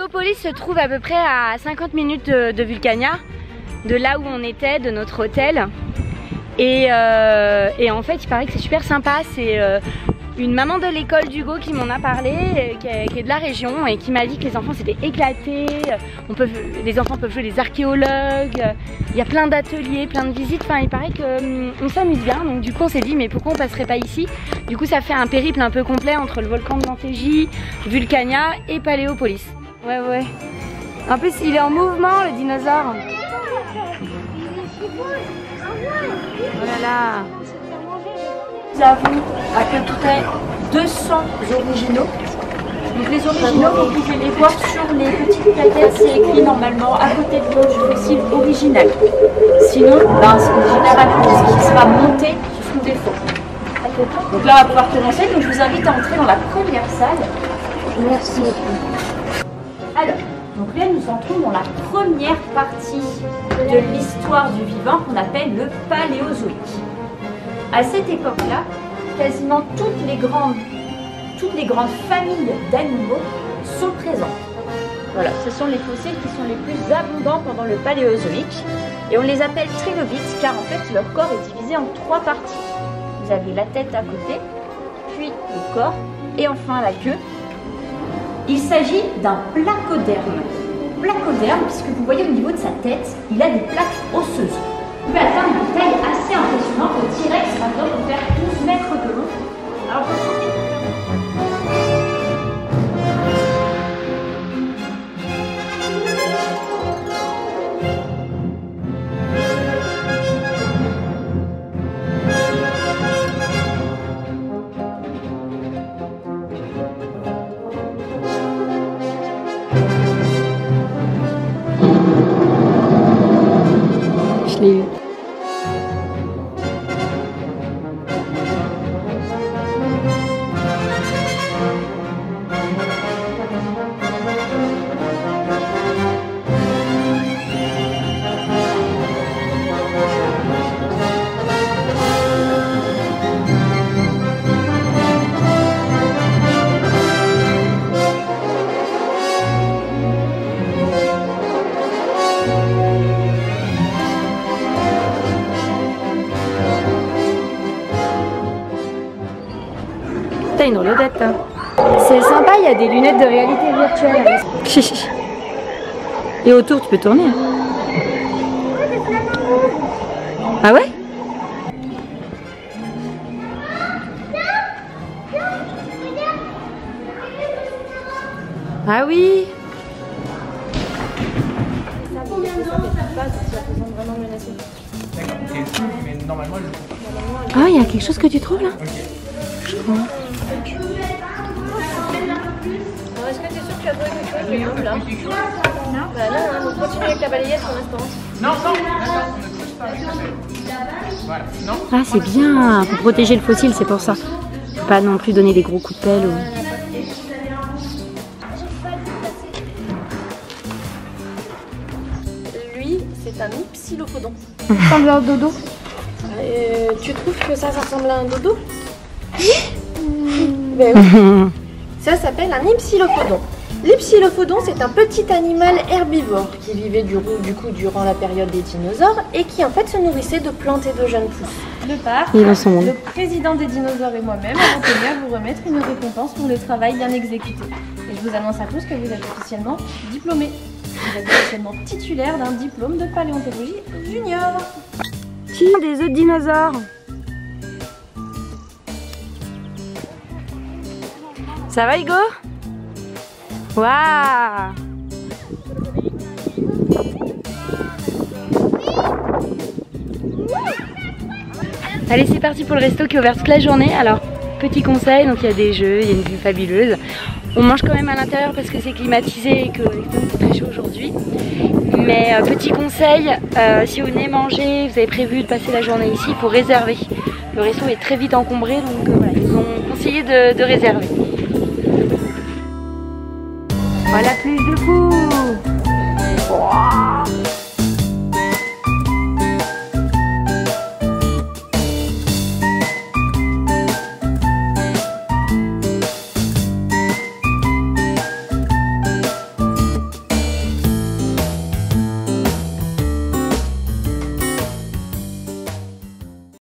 Paléopolis se trouve à peu près à 50 minutes de Vulcania, de là où on était, de notre hôtel. Et en fait, il paraît que c'est super sympa. C'est une maman de l'école d'Hugo qui m'en a parlé, qui est de la région et qui m'a dit que les enfants s'étaient éclatés. Les enfants peuvent jouer les archéologues. Il y a plein d'ateliers, plein de visites. Enfin, il paraît qu'on s'amuse bien. Donc du coup, on s'est dit mais pourquoi on passerait pas ici? Du coup, ça fait un périple un peu complet entre le volcan de Lantégie, Vulcania et Paléopolis. Ouais, ouais. En plus, il est en mouvement, le dinosaure. Voilà. Nous avons à peu près 200 originaux. Donc les originaux, vous pouvez les voir sur les petites plaquettes, c'est écrit normalement à côté du nom du fossile original. Sinon, généralement, ce qui sera monté, ce sont des faux. Donc là, on va pouvoir commencer. Donc je vous invite à entrer dans la première salle. Merci. Alors, donc là, nous entrons dans la première partie de l'histoire du vivant qu'on appelle le Paléozoïque. À cette époque-là, quasiment toutes les grandes familles d'animaux sont présentes. Voilà, ce sont les fossiles qui sont les plus abondants pendant le Paléozoïque et on les appelle trilobites car en fait leur corps est divisé en 3 parties. Vous avez la tête à côté, puis le corps et enfin la queue. Il s'agit d'un placoderme. Placoderme, puisque vous voyez au niveau de sa tête, il a des plaques osseuses. Il peut atteindre une taille assez impressionnante. Le T-Rex, par exemple, peut faire 12 mètres de long. Alors, Je l'ai eu. T'as une holodeck. C'est sympa, il y a des lunettes de réalité virtuelle. Et autour, tu peux tourner. Ah ouais? Ah oui. combien de temps ça passe si ça présente vraiment menacée? D'accord, mais normalement elle... Ah, il y a quelque chose que tu trouves là? Ok. Je crois. Alors, est-ce que tu es sûr que tu as trouvé quelque chose? Oui, là. Non. Bah non, donc continue avec ta balayette pour l'instant. Non, d'accord, on ne touche pas avec la balayette. Voilà, non. Ah, c'est bien, pour protéger le fossile, c'est pour ça. Faut pas non plus donner des gros coups de pelle. Ou... Lui, c'est un hypsilophodon. Ça ressemble à un dodo. Tu trouves que ça ressemble à un dodo? Ben oui. Ça s'appelle un hypsilophodon. L'hypsilophodon, c'est un petit animal herbivore qui vivait du coup durant la période des dinosaures et qui en fait se nourrissait de plantes et de jeunes pousses. De part, le président des dinosaures et moi-même avons tenu à vous remettre une récompense pour le travail bien exécuté. Et je vous annonce à tous que vous êtes officiellement diplômés. Vous êtes officiellement titulaire d'un diplôme de paléontologie junior. Des œufs de dinosaures. Ça va Hugo? Waouh! Allez, c'est parti pour le resto qui est ouvert toute la journée. Alors, petit conseil, donc il y a des jeux, il y a une vue fabuleuse. On mange quand même à l'intérieur parce que c'est climatisé et que c'est très chaud aujourd'hui. Mais petit conseil, si vous venez manger, vous avez prévu de passer la journée ici, il faut réserver. Le resto est très vite encombré, donc voilà, ils ont conseillé de réserver. Voilà, plus de coups.